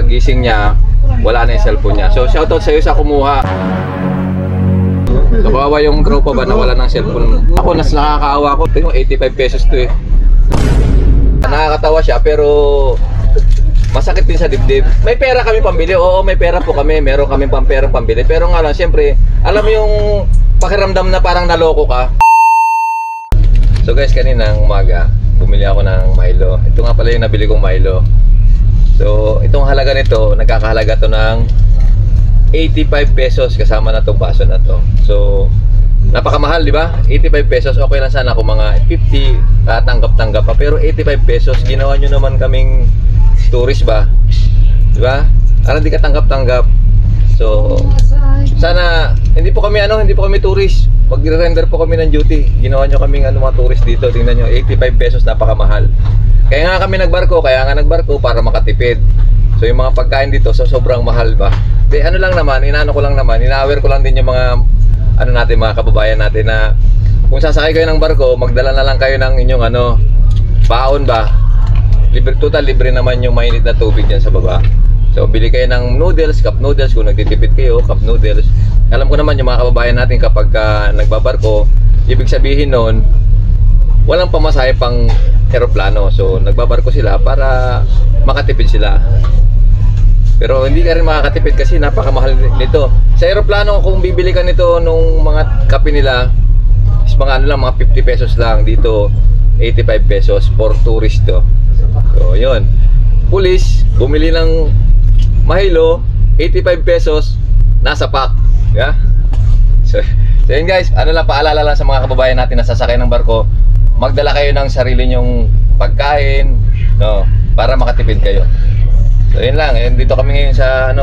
paggising niya, wala na yung cellphone niya. So shoutout sa iyo sa kumuha. So kawawa yung tropa ba na wala ng cellphone. Ako nas nakakaawa ko. Tingnan 85 pesos to eh. Nakakatawa siya pero masakit din sa dibdib. May pera kami pambili. Oo, may pera po kami. Meron kami pera pambili. Pero nga lang, siyempre, alam mo yung pakiramdam na parang naloko ka. So guys, kaninang umaga, bumili ako ng Milo. Ito nga pala yung nabili kong Milo. So, itong halaga nito, nagkakahalaga to ng 85 pesos kasama na tong baso na to. So, napakamahal, di ba? 85 pesos, okay lang sana kung mga 50 tanggap-tanggap pa. Pero 85 pesos, ginawa nyo naman kaming tourist ba? Di ba? Parang di ka tanggap-tanggap. So, sana, hindi po kami tourist. Mag-render po kami ng duty. Ginawa nyo kaming mga tourist dito. Tingnan nyo, 85 pesos, napakamahal. Kaya nga kami nagbarko para makatipid. So, yung mga pagkain dito, so sobrang mahal ba? Di, ano lang naman, ina-aware ko lang din yung mga mga kababayan natin na kung sasakay kayo ng barko, magdala na lang kayo ng inyong baon ba? Libre naman yung mainit na tubig dyan sa baba. So bili kayo ng noodles, cup noodles kung nagtitipid kayo, cup noodles. Alam ko naman yung mga kababayan natin kapag nagbabarko, ibig sabihin nun, walang pamasahe pang eroplano. So nagbabarko sila para makatipid sila. Pero hindi ka rin makakatipid kasi napakamahal nito. Sa eroplano, kung bibili ka nito nung mga kape nila, is mga mga 50 pesos lang. Dito, 85 pesos for tourist to. So, yun. Police, bumili ng Milo, 85 pesos, nasa pack. Yeah? So yun guys, paalala lang sa mga kababayan natin na sasakay ng barko, magdala kayo ng sarili nyong pagkain, no, para makatipid kayo. So yun lang, dito kami ngayon sa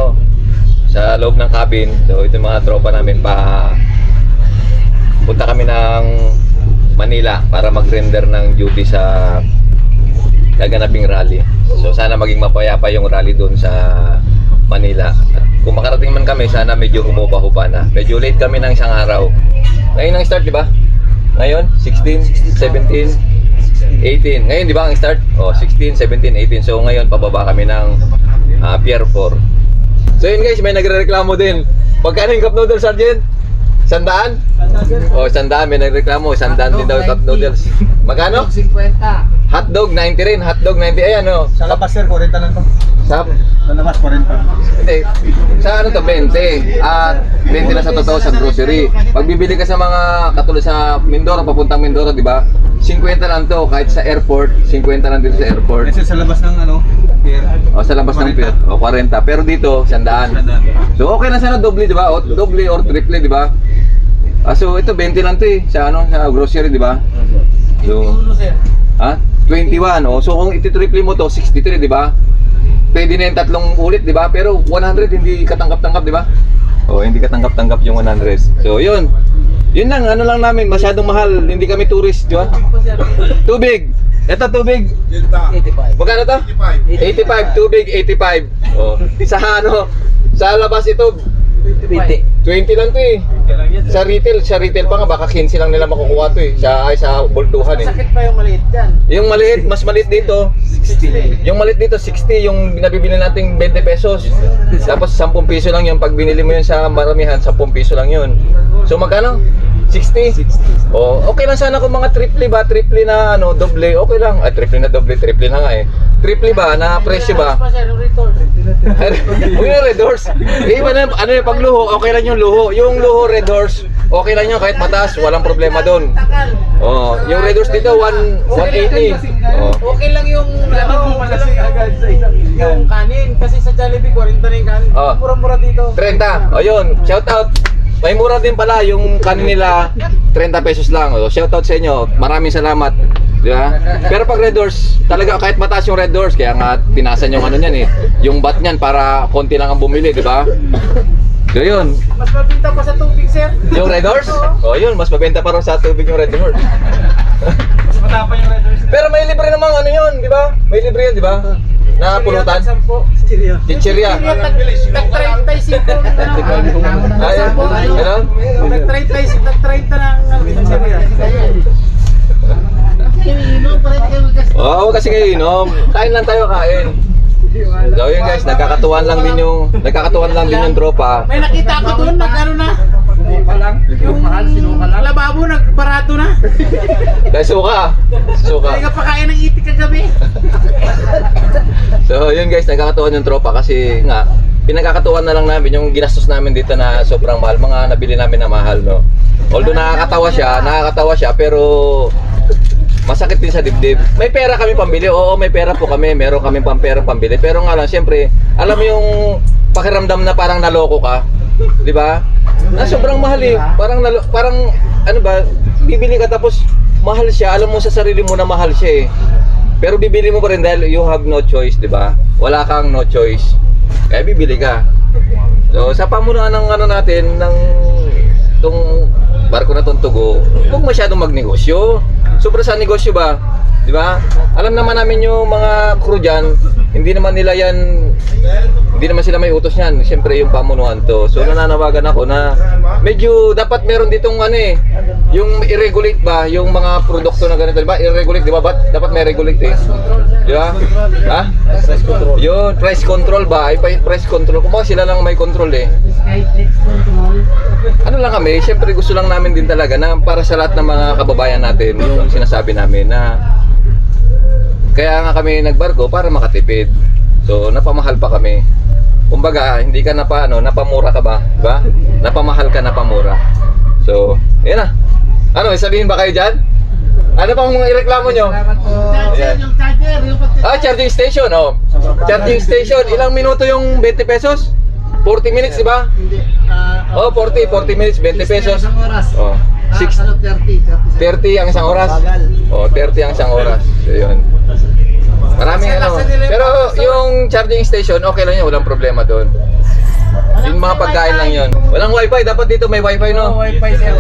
sa loob ng cabin. So ito yung mga tropa namin punta kami ng Manila para mag-render ng duty sa gaganaping rally. So sana maging mapayapa yung rally doon sa Manila. At kung makarating man kami, sana medyo humupa-hupa na. Medyo late kami ng isang araw. Ngayon ang start, di ba? Ngayon, 16, 17, 18. Ngayon, di ba ang start? 16, 17, 18. So ngayon, pababa kami ng Pier 4. So yun guys, may nagre-reklamo din. Pagkano yung cup noodles, Sergeant? 100? 100. May nagreklamo. 100 din daw cup noodles. Magkano? 50. Hotdog, 90 rin. Hotdog, 90. Ayan, Sa labas sir, 40 lang to. Sa labas, 40. Hindi. Sa 20. At 20 na sa totoo sa grocery. Pag bibili ka sa mga katulad sa Mindoro, papuntang Mindoro, di ba? 50 lang to. Kahit sa airport, 50 lang dito sa airport. Kasi sa labas ng pier. Sa labas ng pier. 40. Pero dito, 100. So okay na sana doble, di ba? O doble or triple, di ba? So ito 20 lang to sa sa grocery, di ba? So 21. So kung iti-triple mo to 63, di ba? Pwede na yung tatlong ulit, di ba? Pero 100 hindi katanggap-tanggap, di ba? Hindi katanggap-tanggap yung 100. So yun. Yun lang, lang namin, masyadong mahal. Hindi kami tourist, di ba? Tubig. Ito tubig. 85. Magkano to? 85. Tubig 85. Sa sa labas ito 20 lang to Sa retail pa nga baka 15 lang nila makukuha to sa bultuhan Sakit pa yung maliit dyan. Yung maliit, mas maliit dito 60. Yung maliit dito 60, yung nabibili nating 20 pesos. Tapos 10 piso lang yun. Pag binili mo yun sa maramihan, 10 piso lang yun. So magkano? 60? Okay lang sana kung mga triple ba, triple na doble, okay lang. Triple na doble, triple na nga Triple ba, na presyo ba? Huwag yung red horse. Yung pagluho, okay lang yung luho. Yung luho red horse, okay lang yun kahit mataas, walang problema doon. Yung red horse dito, 180. Okay lang yung yung kanin. Kasi sa Jollibee, 40 na yung kanin. Mura-mura dito. 30. Yun, shout out. May mura din pala yung kanin nila, 30 pesos lang. Shout out sa inyo. Maraming salamat. Di ba? Pero pag red horse, talaga kahit mataas yung red horse, kaya nga tinasan yung niyan yung bat niyan para konti lang ang bumili, di ba? So yun. Mas mabenta pa sa tubig, sir. Yung red horse? Yun, mas mabenta pa rin sa tubig yung red horse. Mas matapang yung red horse. Pero may libre namang yun, di ba? May libre yun, di ba? Na pulutan? Chichirya. Nag-35 Ano? Nag-30 ng chichirya. Oo, kasi kayo inom. Kain lang tayo, kain. So yun guys, nagkakatuwan lang din yung tropa. May nakita ko doon, nag-ano na. Yung lababo, nagbarato na. Dahil suka. Hindi ka pakain ng itik kagabi. So yun guys, nagkakatuwan yung tropa kasi nga pinagkakatuwan na lang namin yung ginastos namin dito na sobrang mahal, mga nabili namin na mahal, no. Although nakakatawa siya pero masakit din sa dibdib. May pera kami pambili. Oo, may pera po kami. Meron kami pera pambili. Pero nga lang, siyempre, alam mo yung pakiramdam na parang naloko ka, 'di ba? Na sobrang mahal eh. Parang ano ba, bibili ka tapos mahal siya. Alam mo sa sarili mo na mahal siya eh. Pero bibili mo pa rin dahil you have no choice, 'di ba? Wala kang no choice. Kaya bibili ka. So, sa pamunuan ng ano natin ng tong barko na Tugo, huwag masyadong magnegosyo. Sobra sa negosyo ba? 'Di ba? Alam naman namin yung mga crew diyan, hindi naman sila may utos niyan. Siyempre yung pamunuan to. So nananawagan ako na medyo dapat meron ditong ano eh, yung i-regulate ba yung mga produkto na ganito, 'di ba? I-regulate, 'di ba? Dapat may regulate eh. 'Di ba? Ha? Price control. Yun, price control ba? Ay price control. Kung sila lang may control eh. Ano lang kami, siyempre gusto lang namin din talaga na para sa lahat ng mga kababayan natin, yung sinasabi namin na kaya nga kami nagbarko para makatipid. So napamahal pa kami. Kumbaga, hindi ka napamura ka ba? Diba? Napamahal ka, napamura. So, yan na. Ano, sabihin ba kayo dyan? Ano pang mga ireklamo nyo? Yung charger, Charging station, oh. Charging station, ilang minuto yung 20 pesos? 40 minutes, di ba? Oh, 40 minutes, 20 pesos. Oh, 30 ang isang oras. Oh, 30 ang isang oras. So, yun. Maraming ano. Pero yung charging station, okay lang yun. Walang problema doon. Yung mga pagkain lang yun. Walang wifi. Dapat dito may wifi, no?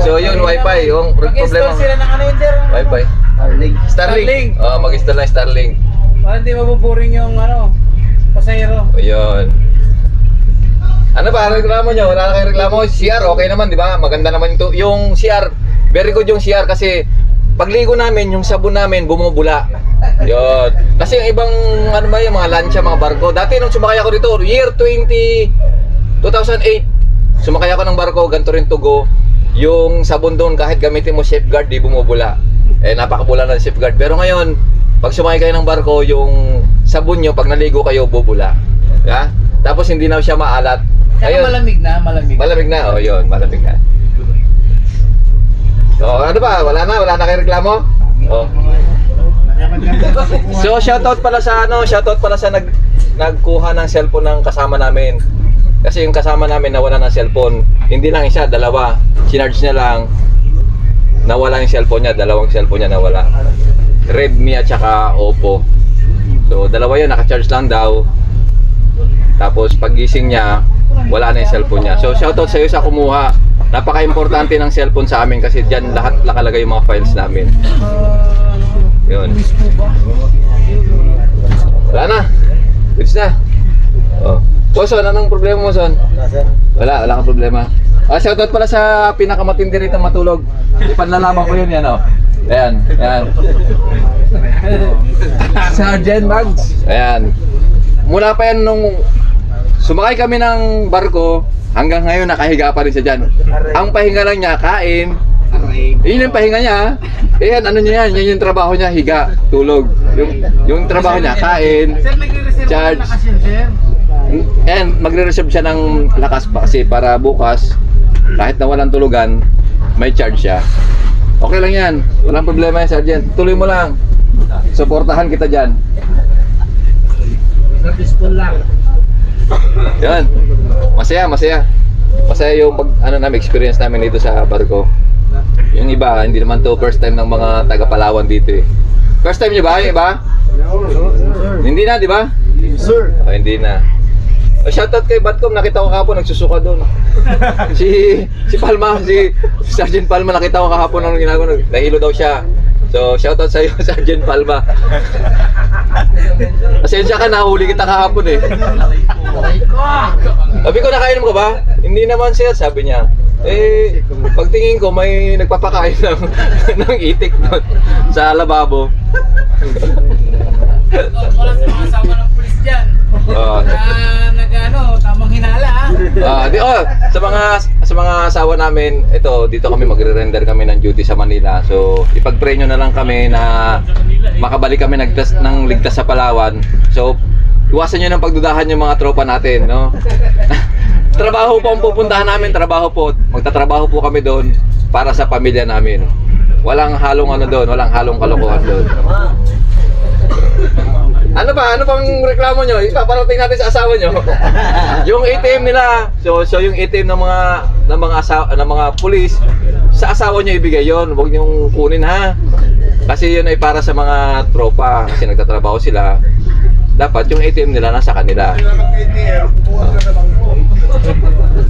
So yun, wifi. Yung problema. Mag-install sila ng ano yun, sir? Wifi. Starlink. Oh, mag-install lang Starlink. Para hindi mabuboring yung ano, pasahero. O yun. Ano ba? Reklamo nyo? Wala na kayong reklamo? CR, okay naman, di ba? Maganda naman ito. Yung CR, very good yung CR kasi pagligo namin, yung sabon namin bumubula. Yun. Kasi yung ibang ano ba yung mga lancha, mga barko. Dati nung sumakay ako dito, year 2008, sumakay ako ng barko, ganito rin Tugo. Yung sabon doon, kahit gamitin mo safeguard, di bumubula. Eh, napakabula ng safeguard. Pero ngayon, pag sumakay kayo ng barko, yung sabon nyo, pag naligo kayo, bubula. Yeah? Tapos hindi na siya maalat. Kaya malamig na. Malamig na, oh yun, malamig na. So, ano ba? Wala na kayo reklamo? Oh. So, shoutout pala sa nagkuha ng cellphone ng kasama namin. Kasi yung kasama namin nawala ng cellphone. Hindi lang isa, dalawa. Sinarge niya lang. Nawala yung cellphone niya, dalawang cellphone niya nawala. Redmi at saka Oppo. So, dalawa yun, naka-charge lang daw. Tapos paggising niya, wala na yung cellphone niya. So, shoutout sa iyo sa kumuha. Napaka-importante ng cellphone sa amin kasi diyan lahat nakalagay yung mga files namin. Yun. Wala na. Goods na. Oh. Son, anong problema mo, Son? Wala kang problema. Shoutout pala sa pinakamatindi rito matulog. Ipanlalaman ko yun, yan, oh. Ayan. Sergeant Mags. Ayan. Mula pa yan nung sumakay kami ng barko, hanggang ngayon nakahiga pa rin siya dyan. Ang pahinga lang niya, kain. Yun yung pahinga niya. Ayan, ano niya yan? Yan yung trabaho niya, higa, tulog. Yung trabaho niya, kain, charge. And magre-reserve siya ng lakas pa kasi para bukas, kahit na walang tulugan, may charge siya. Okay lang yan. Walang problema yan, Sergeant. Tuloy mo lang. Suportahan kita dyan. Yan. Masaya. Masaya yung experience namin dito sa barko. Yung iba, hindi naman to first time ng mga taga-Palawan dito eh. First time nyo ba? Yung iba? Hindi na, di ba? Sir. Oh, hindi na. Shoutout kay Batcom, nakita ko kahapon nagsusuka doon. Si Palma, si Sergeant Palma, nakita ko kahapon nung ginagawa, nahilo daw siya. So, shoutout sa iyo, Sergeant Palma. Pasensya ka, nahuli kita kahapon eh. Sabi ko, nakainom ka ba? Hindi naman siya, sabi niya. Eh, pagtingin ko, may nagpapakain ng itik doon sa lababo. Wala sa mga kasama ng pulis dyan. Tamang hinala sa mga asawa namin, ito dito kami magre-render kami ng duty sa Manila. So ipag-pray nyo na lang kami na makabalik kami ng ligtas sa Palawan. So iwasan nyo ng pagdudahan yung mga tropa natin, no? Trabaho po ang pupuntahan namin, trabaho po. Magtatrabaho po kami doon para sa pamilya namin. Walang halong doon, walang halong kalokohan doon. Ano bang reklamo nyo? Ipaparating natin sa asawa nyo. Yung ATM nila, so yung ATM ng mga pulis, sa asawa nyo ibigay yon. Huwag nyo kunin, ha. Kasi yun ay para sa mga tropa, kasi nagtatrabaho sila. Dapat yung ATM nila nasa kanila.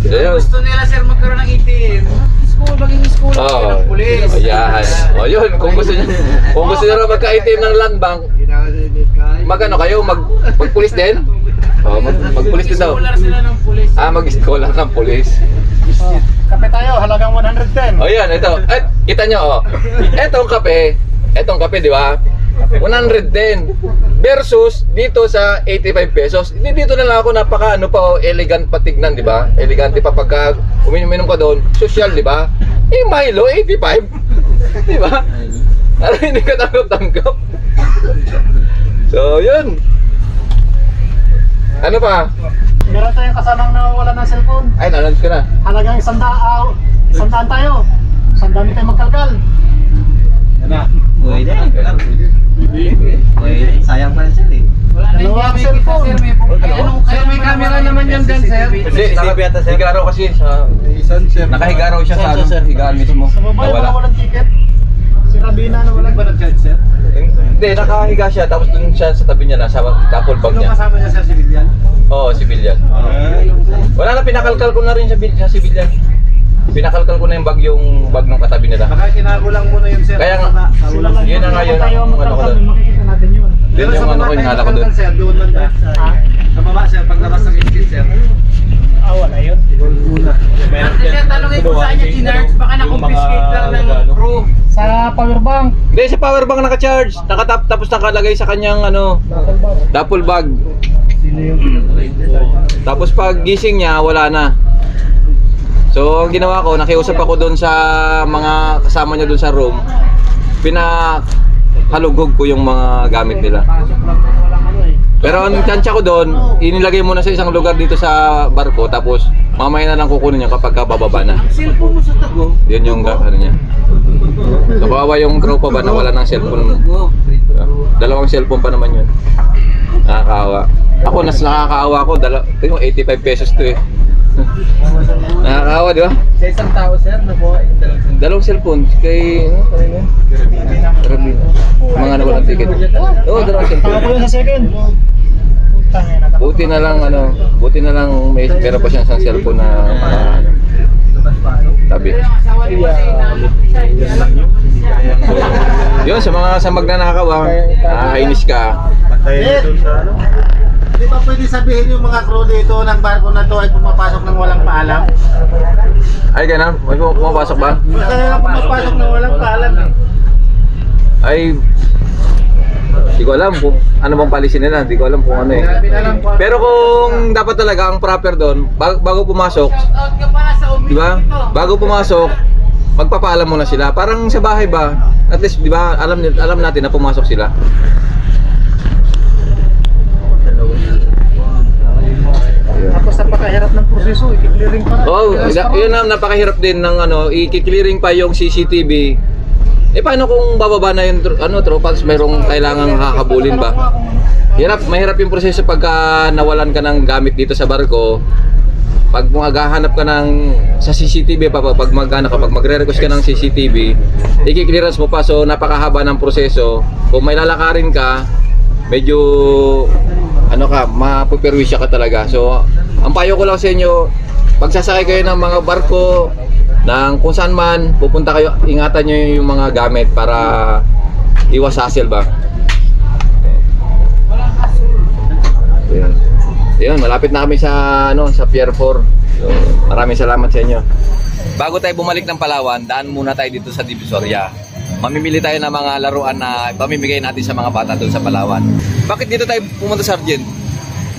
Gusto nila sir magkaroon ng ATM. Maging school ng pulis. Ayan. O yun, kung gusto nyo na magka-ATM ng Land Bank, magano kayo? Magpulis din? O, magpulis din daw. Mag-scholar sila ng pulis. Mag-scholar ng pulis. Kape tayo, halagang 110. O yan, ito. Kita nyo, Etong kape, di ba? 110 versus dito sa 85 pesos. Dito na lang ako elegant pa tignan, di ba? Elegante pa pagka uminom ka doon, social, di ba? Milo 85. Di ba? Para hindi ka tanggap. So, yun. Ano pa? Meron tayong kasamang nawawala ng cellphone. Ay, nalalas ko na. Halagang 100 tayo. 100 tayo magkalkal. Yan na. Pwede. Sayang pa sir eh. Wala na yung Dalawang gamit kita sir. May camera naman yan dyan sir. Hindi, higa raw kasi sa... Nakahiga raw siya sa higaan mismo. Sa babae Nawala. wala walang ticket. Si Rabina na walang nag-judge sir? Hindi, nakahiga siya, tapos dun siya sa tabi niya, nasa duffel bag niya. Kasama niya sir, civilian? Oo, civilian. Wala na, pinakalkal ko na rin sa civilian. Pinakalkal ko na yung bag ng katabi nila. Baka tinago lang muna yun sir. Kaya nga, yun na nga yun. Tayo ang Ano ko magkalkal, doon. makikita natin yun. Yun yung ano ko, hinala ko doon. Sir, doon lang tayo. Sa baba sir, paglabas ng exit sir. Wala yun. Sir, tanongin ko saan niya ginards, baka na-confiscate lang ng crew. Sa powerbank. Hindi, sa powerbank naka-charge. Tapos nakalagay sa kanyang duffel bag. Tapos pag gising niya, wala na. So, ang ginawa ko, nakiusap ako doon sa mga kasama niya doon sa room. Pinahalugog ko yung mga gamit nila. Pero ang tansya ko doon, inilagay mo na sa isang lugar dito sa barko, tapos mamaya na lang kukunin niya kapag bababa na. Cellphone mo sa tago. Yun yung niya. Nakawawa yung tropa ba na wala ng cellphone. Dalawang cellphone pa naman yun. Nakakaawa. Ako, nakakaawa ko. Tingnan mo, 85 pesos to eh. Nakakaawa, di ba? Sa isang tao sir, nakuha yung Dalawang cellphone kay Karabina. Mga nawalang ticket. Oo, dalawang cellphone. Ako yun sa second. Buti na lang meron pa siyang isang cellphone na tabi. Yun, sa magnanakaw, nakakainis ka. Di ba pwede sabihin yung mga crew dito ng barko na to ay pumapasok ng walang paalam? Ay, ganun? May pumapasok ba? Basta lang pumapasok ng walang paalam eh. Ay, di ko alam kung ano bang policy nila. Di ko alam kung ano eh. Pero kung dapat talaga ang proper doon, bago pumasok, shoutout ka pala sa di ba? Bago pumasok, magpapaalam muna sila. Parang sa bahay ba? At least, di ba, alam natin na pumasok sila. Tapos napakahirap ng proseso, i-clearing pa. Yun na, napakahirap din ng i-clearing pa yung CCTV. Paano kung bababa na yung tropas, mayroong kailangang hahabulin ba? Mahirap yung proseso pagka nawalan ka ng gamit dito sa barko. Pag maghahanap ka sa CCTV pag magre-request ka ng CCTV, i-clearance mo pa, so napakahaba ng proseso. Kung may lalakarin ka, medyo mapuperwisya ka talaga. So, ang payo ko lang sa inyo, pagsasakay kayo ng mga barko, ng kung saan man, pupunta kayo, ingatan nyo yung mga gamit para iwas hassle ba. Yun, malapit na kami sa Pier 4. So, maraming salamat sa inyo. Bago tayo bumalik ng Palawan, daan muna tayo dito sa Divisoria. Mamimili tayo ng mga laruan na pamimigay natin sa mga bata doon sa Palawan. Bakit dito tayo pumunta, Sergeant?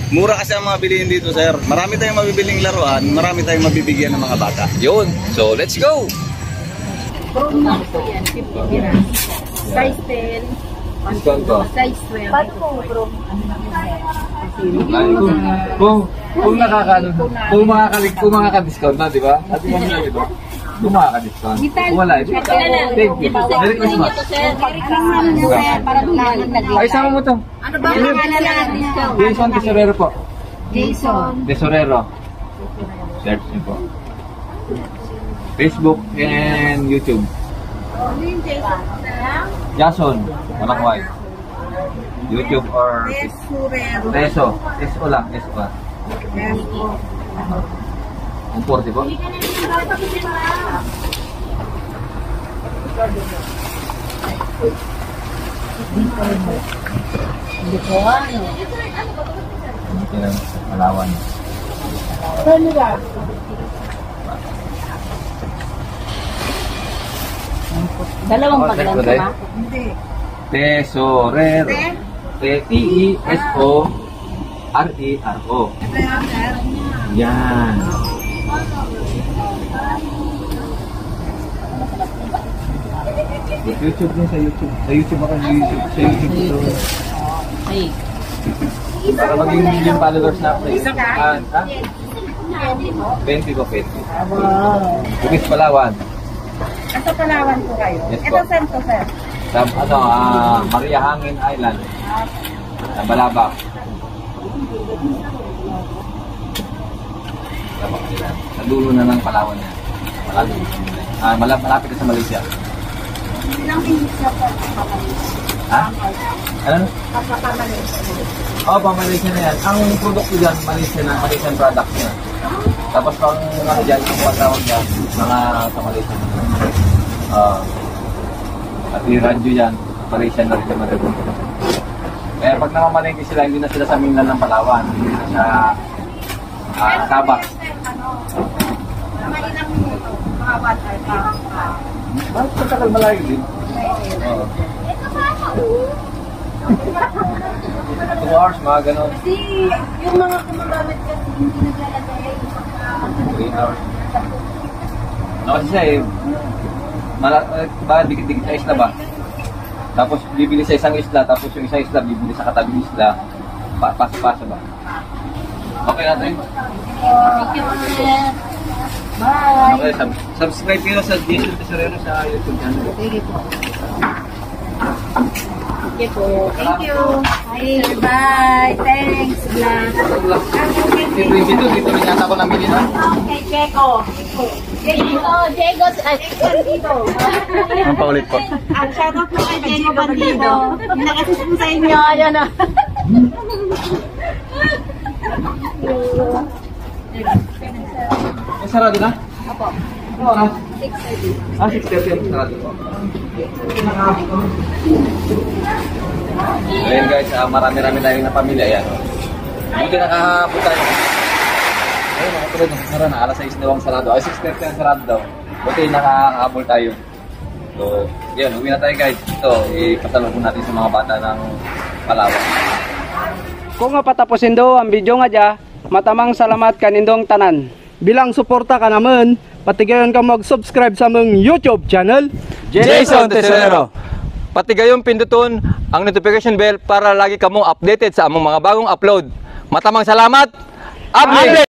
Mura kasi ang mga bilihin dito, sir. Marami tayong mabibiling laruan, marami tayong mabibigyan ng mga bata. Yun. So, let's go! Chrome na ito yan, 50 grams. Size 10. Discount ko. Size 12. Paano po, Chrome? Kung makaka-discount na, di ba? At yung mga ito, kung makaka-discount. Wala, ito. Thank you. Merry Christmas. Ay, sama mo to. Ano ba ang pangalan ng discount? Jason Tesorero po. Jason. Tesorero. Search niyo po. Facebook and YouTube. Ano yung Jason? Jason, walang white. YouTube or Tesorero. Teso. Teso lang, Teso lang. Ang 40 po. Yan, Malawan. Dalawang paglang ba? Tesorero. T-E-S-O-R-E-R-O. Yan. YouTube din sa YouTube. Sa YouTube ako sa YouTube. Sa YouTube ito. Ay. Para maging million followers na ako. 20 ko, 20. Bugis Palawan. Asa Palawan po kayo? Yes po. Ito saan to, sir? Sa Maria Hangin Island. Sa Balabak. Sa dulo na ng Palawan yan. Malapit na sa Malaysia. Ilang minutes na po? Ha? Ano? Pagkakamalaysia. Oo, pang Malaysia na yan. Ang product ko dyan, Malaysian product niya. Tapos pang ano dyan, ang patawag dyan, mga sa Malaysia na. At yung radyo dyan, Malaysian na rin yung kaya pag namamalengke sila, hindi na sila sa Mindan ng Palawan. Hindi na sa Sabak. Mga ilang minuto? Mga bata pa. Bakit matagal malayo din? Oo. 2 hours, mga ganon. Kasi yung mga kumagamit kasi hindi naglalagay. 3 hours. No, kasi siya dikit-dikit sa isla ba? Tapos bibili sa isang isla, tapos yung isang isla bibili sa katabing isla. Paso-paso ba? Okay natin? Thank you, sir. Bye. Okay, subscribe kayo sa Jason Tesorero sa YouTube channel. Sige po. Sige po. Thank you. Bye. Bye. Thanks. Dito rin yata ako nabili na. Okay, Checo. Diego. Bandido. Ang paulit po. Ang shoutout po kay Diego Bandido. Yung nag-assist po sa inyo. Ayan na. Sarado na? Apo. Ano oras? 6:30. 6:30 sarado po. Ayan guys, marami-rami tayong na pamilya. Ayan. Buti nakahapon tayo. Ayun, nakatulad ng sarado na. Alas 6 daw ang sarado. Ay, 6:30 ang sarado daw. Buti nakahapon tayo. So, yun, uwi na tayo guys. Ito, ipatalong natin sa mga bata ng Palawan. Kung nga patapusin do ang video nga dya, matamang salamat kanindong tanan. Bilang suporta ka naman, patigayon ka mag-subscribe sa mong YouTube channel, Jason Tesorero. Pati gayong pinduton ang notification bell para lagi kamong updated sa among mga bagong upload. Matamang salamat. Update!